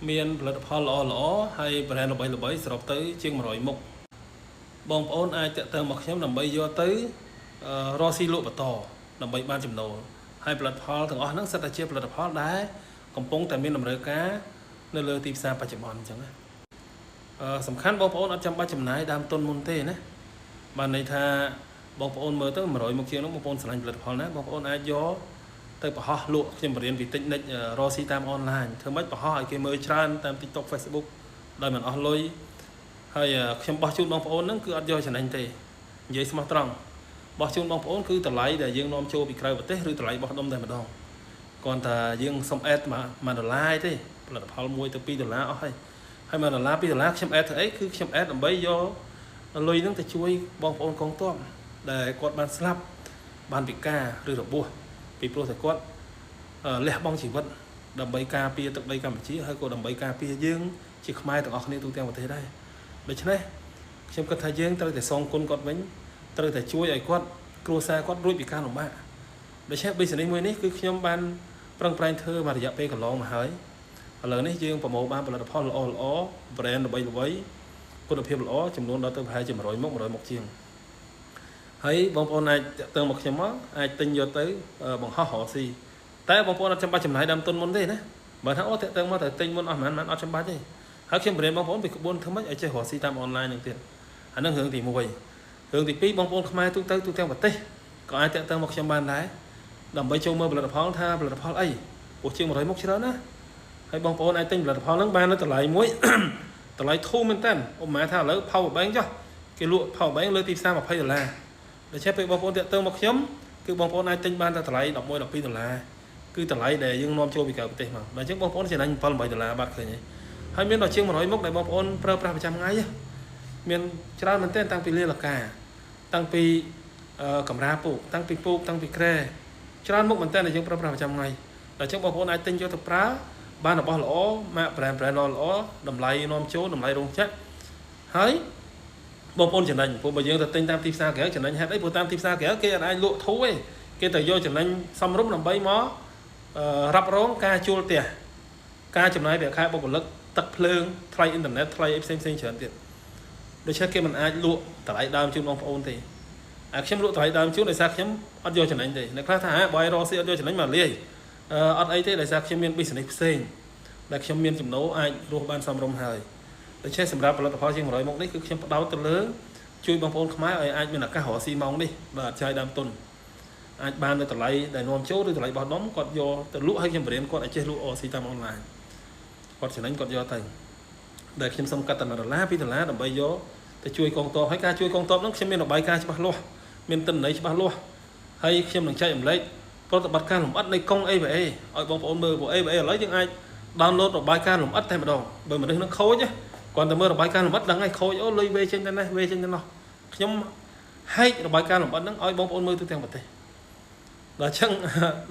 miềnផលិតផលល្អហើយ brand ល្បីៗសរុបទៅជាង100មុខបងប្អូនអាចតាក់ទងមកខ្ញុំដើម្បីយកទៅរកស៊ីលក់បន្តដើម្បីបានចំណូលហើយផលិតផលទាំងអស់ហ្នឹងសិតតែជាផលិតផលដែលកំពុងតែមានតម្រូវការនៅលើទីផ្សារបច្ចុប្បន្នអញ្ចឹងណាសំខាន់បងប្អូនអត់ចាំបាច់ចំណាយដើមទុនមុនទេណាបានន័យថាបងប្អូនមើលទៅ100មុខជាងហ្នឹងបងប្អូនឆ្លាញ់ផលិតផលណាបងប្អូនអាចយកទៅបង្ហោះលក់ខ្ញុំបរៀនពីតិចនិចរកស៊ីតាមអនឡាញធ្វើម៉េចបង្ហោះឲ្យគេមើលច្រើនតាម TikTok Facebook ដោយមិនអស់លុយហើយខ្ញុំបោះជូនបងប្អូនហ្នឹងគឺអត់យកចំណេញទេនិយាយស្មោះត្រង់បោះជូនបងប្អូនគឺតម្លៃដែលយើងនាំចូលពីក្រៅប្រទេសឬតម្លៃបោះដុំតែម្ដងគ្រាន់តែយើងសុំអេត$1ទេផលិតផល1ទៅ$2អស់ហើយ$1 $2ខ្ញុំអេតធ្វើអីគឺខ្ញុំអេតដើម្បីយកលុយហ្នឹងទៅជួយបងប្អូនកងទ័ពដែលគាត់បានស្លាប់បានពិការឬរបួសពីព្រោះតែគាត់លះបង់ជីវិតដើម្បីការពារទឹកដីកម្ពុជាហើយក៏ដើម្បីការពារយើងជាខ្មែរទាំងអស់គ្នាទូទាំងប្រទេសដែរដូច្នេះខ្ញុំគិតថាយើងត្រូវតែសងគុណគាត់វិញត្រូវតែជួយឲ្យគាត់គ្រួសារគាត់រួចពីការលំបាកដូច្នេះ business មួយនេះគឺខ្ញុំបានប្រឹងប្រែងធ្វើមួយរយៈពេលកន្លងមកហើយឥឡូវនេះយើងប្រមូលបានផលិតផលល្អ brand ល្បីគុណភាពល្អចំនួនដល់ទៅប្រហែលជា100មុខជាងហើយបងប្អូនអាចតាក់ទងមកខ្ញុំមកអាចទិញយកទៅបង្ហោះរកស៊ីតែបងប្អូនអត់ចាំបាច់ចំណាយដើមទុនមុនទេណាបើថាអូតាក់ទងមកតែទិញមុនអស់មិនអត់ចាំបាច់ទេហើយខ្ញុំបរៀនបងប្អូនពីក្បួនធ្វើម៉េចឲ្យចេះរកស៊ីតាមអនឡាញនឹងទៀតអានឹងរឿងទី1រឿងទី2បងប្អូនខ្មែរទូទាំងប្រទេសក៏អាចតាក់ទងមកខ្ញុំបានដែរដើម្បីចូលមើលផលិតផលថាផលិតផលអីពោះជាង100មុខច្រើនណាហើយបងប្អូនអាចទិញផលិតផលហ្នឹងបាននៅតម្លៃមួយតម្លៃធូរមែនតើឧបមាថាឥឡូវ power bank ចុះគេលក់ power bank លើទីផ្សារ$20ដូច្នេះពេលបងប្អូនតាក់ទងមកខ្ញុំគឺបងប្អូនអាចទិញបានតែតម្លៃ$11 $12គឺតម្លៃដែលយើងនាំចូលពីក្រៅប្រទេសមកដល់អញ្ចឹងបងប្អូនចំណេញ$7 $8បាត់ឃើញហើយមានដល់ជាង100មុខដែលបងប្អូនប្រើប្រាស់ប្រចាំថ្ងៃមានច្រើនមែនទែនតាំងពីលាលកាតាំងពីកម្រាលពូកតាំងពីពូកតាំងពីក្រែច្រើនមុខមែនទែនដែលយើងប្រើប្រាស់ប្រចាំថ្ងៃដល់អញ្ចឹងបងប្អូនអាចទិញយកទៅប្រើបានរបស់ល្អម៉ាក brand ល្អតម្លៃនាំចូលតម្លៃរោងចក្រហើយបងប្អូនចំណេញព្រោះបើយើងទៅទិញតាមទីផ្សារក្រៅចំណេញហេតុអីព្រោះតាមទីផ្សារក្រៅគេអាចលក់ធូរទេគេទៅយកចំណេញសមរម្យដើម្បីមករ៉ាប់រងការជួលផ្ទះការចំណាយប្រាក់ខែបុគ្គលិកទឹកភ្លើងថ្លៃអ៊ីនធឺណិតថ្លៃផ្សេងច្រើនទៀតដូច្នេះគេមិនអាចលក់តម្លៃដើមជូនបងប្អូនទេខ្ញុំលក់តម្លៃដើមជូនដោយសារខ្ញុំអត់យកចំណេញទេអ្នកខ្លះថាបើឲ្យរកស៊ីអត់យកចំណេញមកលាយអត់អីទេដោយសារខ្ញុំមាន business ផ្សេងដែលខ្ញុំមានចំណូលអាចរស់បានសមរម្យហើយដូច្នេះសម្រាប់ផលិតផលជាង100មុខនេះគឺខ្ញុំផ្ដោតទៅលើជួយបងប្អូនខ្មែរឲ្យអាចមានឱកាសរកស៊ីម៉ោងនេះបើអត់ចាយដើមទុនអាចបាននៅតម្លៃដែលនាំចូលឬតម្លៃបោះដុំគាត់យកទៅលក់ឲ្យខ្ញុំបរៀនគាត់ឲ្យចេះលក់រកស៊ីតាមអនឡាញគាត់ចំណេញគាត់យកទៅដែលខ្ញុំសុំកាត់តែ$1 $2ដើម្បីយកទៅជួយកងទ័ពហើយការជួយកងទ័ពហ្នឹងខ្ញុំមានរបាយការណ៍ច្បាស់លាស់មានទិន្នន័យច្បាស់លាស់ហើយខ្ញុំនឹងចែករំលែកប្រតិបត្តិការលម្អិតនៃកុង AVA ឲ្យបងប្អូនមើលព្រោះ AVA ឥឡូវយើងអាច download របាយការណ៍លម្អិតតែម្ដងបើមនុស្សនឹងខូចគាត់ទៅមើលរបាយការណ៍លម្អិតដឹងហើយខូចអូលុយវេចេញទៅនេះវេចេញទៅនោះខ្ញុំហែករបាយការណ៍លម្អិតហ្នឹងឲ្យបងប្អូនមើលទូទាំងប្រទេសដល់អញ្ចឹង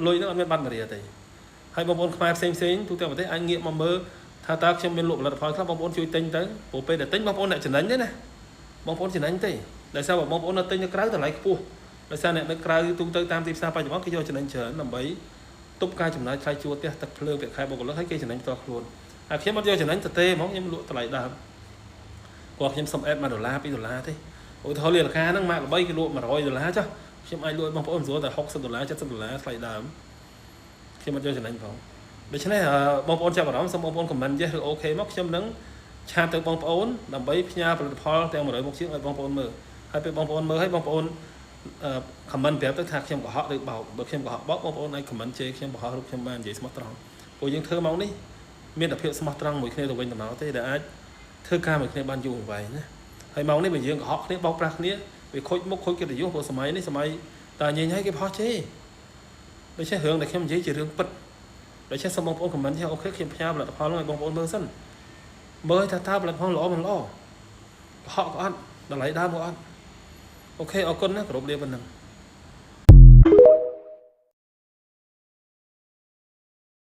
លុយហ្នឹងអត់មានបាត់មួយរៀលទេហើយបងប្អូនខ្មែរផ្សេងទូទាំងប្រទេសអាចងាកមកមើលថាតើខ្ញុំមានលក់ផលិតផលខ្លះបងប្អូនជួយទិញទៅព្រោះពេលដែលទិញបងប្អូនអ្នកចំណេញទេណាបងប្អូនចំណេញទេដោយសារបងប្អូននៅទិញនៅក្រៅតម្លៃខ្ពស់ដោយសារអ្នកនៅក្រៅទូទៅតាមទីផ្សារបច្ចុប្បន្នគេយកចំណេញច្រើនដើម្បីទប់ការចំណាយថ្លៃជួលផ្ទះទឹកភ្លើងប្រាក់ខែបុគ្គលិកឲ្យគេចំណេញផ្ទាល់ខ្លួនហើយខ្ញុំអត់យកចំណេញទៅទេហ្មងខ្ញុំលក់តម្លៃដើមគាត់ខ្ញុំសុំអេត$1 $2ទេឧទាហរណ៍លាលកាហ្នឹងម៉ាកល្បីគេលក់$100ចុះខ្ញុំអាចលក់ឲ្យបងប្អូនស្រួលតែ$60 $70ថ្លៃដើមខ្ញុំអត់យកចំណេញផងដូច្នេះបងប្អូនចាប់អារម្មណ៍សូមបងប្អូន comment yes ឬ OK មកខ្ញុំនឹងឆាតទៅបងប្អូនដើម្បីផ្ញើផលិតផលទាំង100មុខជាងឲ្យបងប្អូនមើលហើយពេលបងប្អូនមើលឲ្យបងប្អូនcomment ប្រាប់ទៅថាខ្ញុំកុហកឬបោកបើខ្ញុំកុហកបោកបងប្អូនអាច comment ជេរខ្ញុំកុហករូបខ្ញុំបាននិយាយស្មោះត្រង់ព្រោះយើងធ្វើមកនេះមានតែភាពស្មោះត្រង់មួយគ្នាទៅវិញទៅមកទេដែលអាចធ្វើការមួយគ្នាបានយូរអង្វែងណាហើយមកនេះបើយើងកុហកគ្នាបោកប្រាស់គ្នាវាខូចមុខខូចកិត្តិយសព្រោះសម័យនេះសម័យតាញញហើយគេផុសជេរដូច្នេះរឿងដែលខ្ញុំនិយាយជារឿងពិតដូច្នេះសូមបងប្អូន comment ថាអូខេខ្ញុំផ្ញើផលិតផលឲ្យបងប្អូនមើលសិនមើលថាតើផលិតផលល្អមិនល្អកុហកក៏អត់តម្លៃដើមក៏អត់អូខេអរគុណណាគោរពលាប៉ុណ្ណឹង